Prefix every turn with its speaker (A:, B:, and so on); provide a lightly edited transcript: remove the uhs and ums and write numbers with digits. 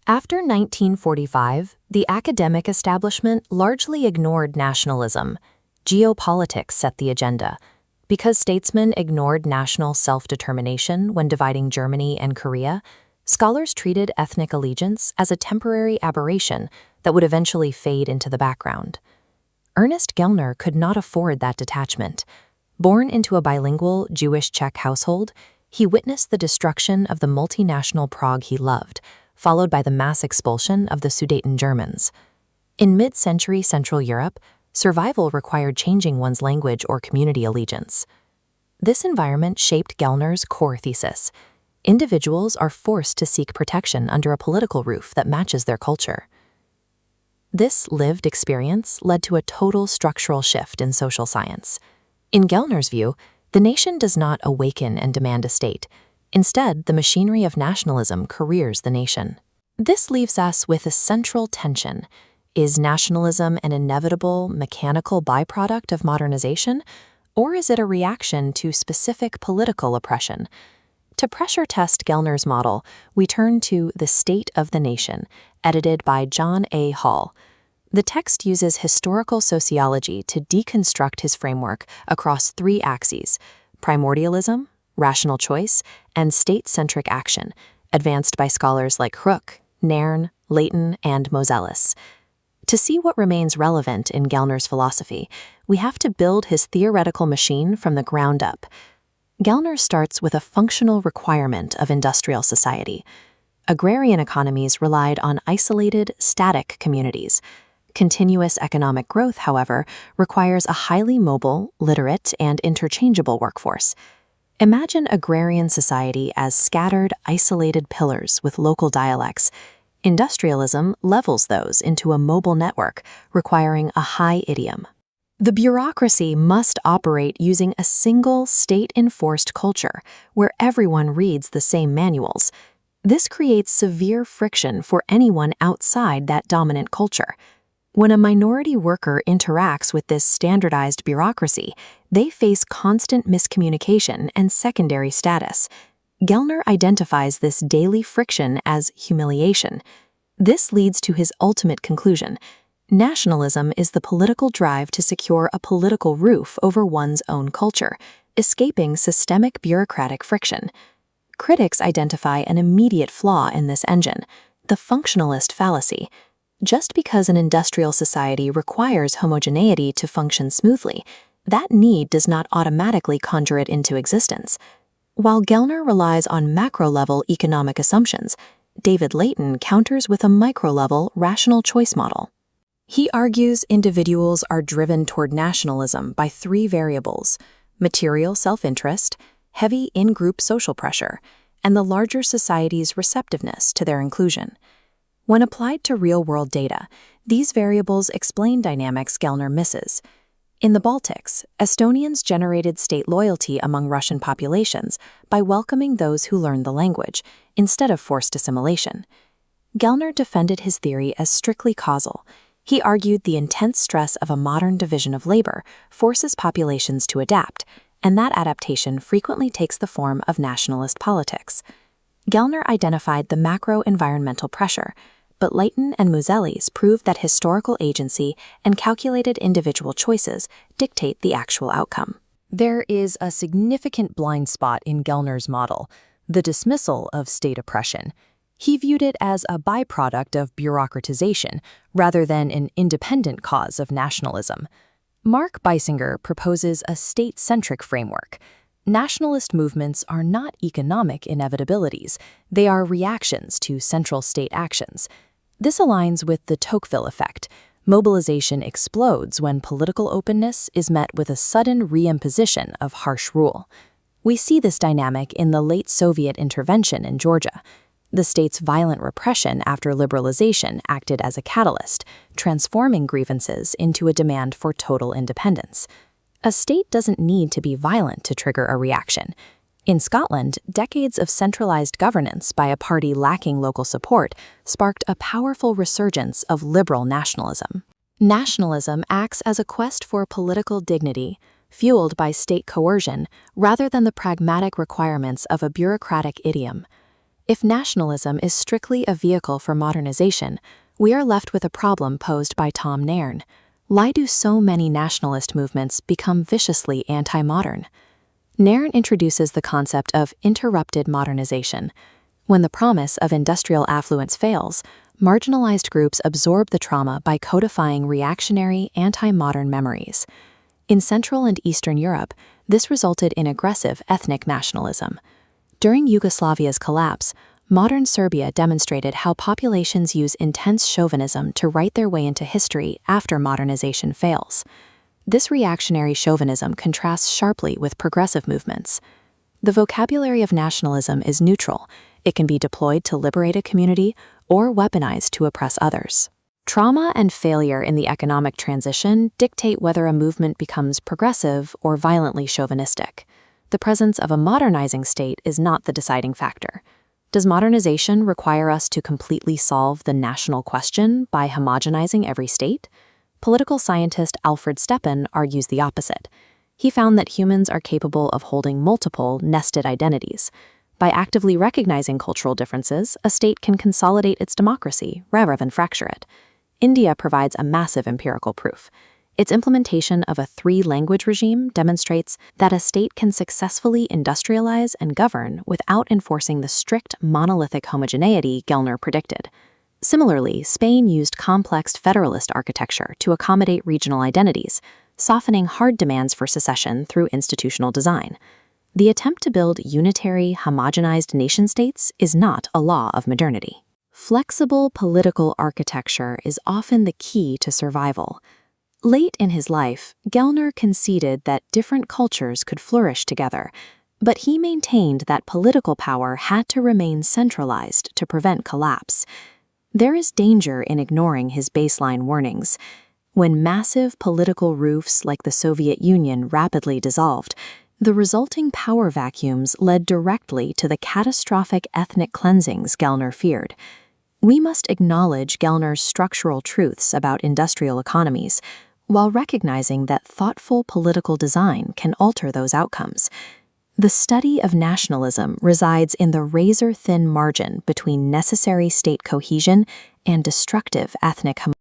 A: After 1945, the academic establishment largely ignored nationalism. Geopolitics set the agenda. Because statesmen ignored national self-determination when dividing Germany and Korea, scholars treated ethnic allegiance as a temporary aberration that would eventually fade into the background. Ernest Gellner could not afford that detachment. Born into a bilingual Jewish-Czech household, he witnessed the destruction of the multinational Prague he loved, followed by the mass expulsion of the Sudeten Germans. In mid-century Central Europe, survival required changing one's language or community allegiance. This environment shaped Gellner's core thesis. Individuals are forced to seek protection under a political roof that matches their culture. This lived experience led to a total structural shift in social science. In Gellner's view, the nation does not awaken and demand a state. Instead, the machinery of nationalism careers the nation. This leaves us with a central tension. Is nationalism an inevitable, mechanical byproduct of modernization, or is it a reaction to specific political oppression? To pressure test Gellner's model, we turn to The State of the Nation, edited by John A. Hall. The text uses historical sociology to deconstruct his framework across three axes: primordialism, rational choice, and state-centric action, advanced by scholars like Hruck, Nairn, Leighton, and Mosellus. To see what remains relevant in Gellner's philosophy, we have to build his theoretical machine from the ground up. Gellner starts with a functional requirement of industrial society. Agrarian economies relied on isolated, static communities. Continuous economic growth, however, requires a highly mobile, literate, and interchangeable workforce. Imagine agrarian society as scattered, isolated pillars with local dialects. Industrialism levels those into a mobile network, requiring a high idiom. The bureaucracy must operate using a single state-enforced culture where everyone reads the same manuals. This creates severe friction for anyone outside that dominant culture. When a minority worker interacts with this standardized bureaucracy, they face constant miscommunication and secondary status. Gellner identifies this daily friction as humiliation. This leads to his ultimate conclusion. Nationalism is the political drive to secure a political roof over one's own culture, escaping systemic bureaucratic friction. Critics identify an immediate flaw in this engine: the functionalist fallacy. Just because an industrial society requires homogeneity to function smoothly, that need does not automatically conjure it into existence. While Gellner relies on macro-level economic assumptions, David Leighton counters with a micro-level rational choice model. He argues individuals are driven toward nationalism by three variables: material self-interest, heavy in-group social pressure, and the larger society's receptiveness to their inclusion. When applied to real-world data, these variables explain dynamics Gellner misses. In the Baltics, Estonians generated state loyalty among Russian populations by welcoming those who learned the language, instead of forced assimilation. Gellner defended his theory as strictly causal. He argued the intense stress of a modern division of labor forces populations to adapt, and that adaptation frequently takes the form of nationalist politics. Gellner identified the macro-environmental pressure, but Leighton and Mosellus proved that historical agency and calculated individual choices dictate the actual outcome. There is a significant blind spot in Gellner's model: the dismissal of state oppression. He viewed it as a byproduct of bureaucratization rather than an independent cause of nationalism. Mark Beisinger proposes a state-centric framework. Nationalist movements are not economic inevitabilities, they are reactions to central state actions. This aligns with the Tocqueville effect. Mobilization explodes when political openness is met with a sudden reimposition of harsh rule. We see this dynamic in the late Soviet intervention in Georgia. The state's violent repression after liberalization acted as a catalyst, transforming grievances into a demand for total independence. A state doesn't need to be violent to trigger a reaction. In Scotland, decades of centralized governance by a party lacking local support sparked a powerful resurgence of liberal nationalism. Nationalism acts as a quest for political dignity, fueled by state coercion rather than the pragmatic requirements of a bureaucratic idiom. If nationalism is strictly a vehicle for modernization, we are left with a problem posed by Tom Nairn. Why do so many nationalist movements become viciously anti-modern? Nairn introduces the concept of interrupted modernization. When the promise of industrial affluence fails, marginalized groups absorb the trauma by codifying reactionary, anti-modern memories. In Central and Eastern Europe, this resulted in aggressive ethnic nationalism. During Yugoslavia's collapse, modern Serbia demonstrated how populations use intense chauvinism to write their way into history after modernization fails. This reactionary chauvinism contrasts sharply with progressive movements. The vocabulary of nationalism is neutral. It can be deployed to liberate a community or weaponized to oppress others. Trauma and failure in the economic transition dictate whether a movement becomes progressive or violently chauvinistic. The presence of a modernizing state is not the deciding factor. Does modernization require us to completely solve the national question by homogenizing every state? Political scientist Alfred Stepan argues the opposite. He found that humans are capable of holding multiple, nested identities. By actively recognizing cultural differences, a state can consolidate its democracy rather than fracture it. India provides a massive empirical proof. Its implementation of a three-language regime demonstrates that a state can successfully industrialize and govern without enforcing the strict monolithic homogeneity Gellner predicted. Similarly, Spain used complex federalist architecture to accommodate regional identities, softening hard demands for secession through institutional design. The attempt to build unitary, homogenized nation-states is not a law of modernity. Flexible political architecture is often the key to survival. Late in his life, Gellner conceded that different cultures could flourish together, but he maintained that political power had to remain centralized to prevent collapse. There is danger in ignoring his baseline warnings. When massive political roofs like the Soviet Union rapidly dissolved, the resulting power vacuums led directly to the catastrophic ethnic cleansings Gellner feared. We must acknowledge Gellner's structural truths about industrial economies, while recognizing that thoughtful political design can alter those outcomes. The study of nationalism resides in the razor-thin margin between necessary state cohesion and destructive ethnic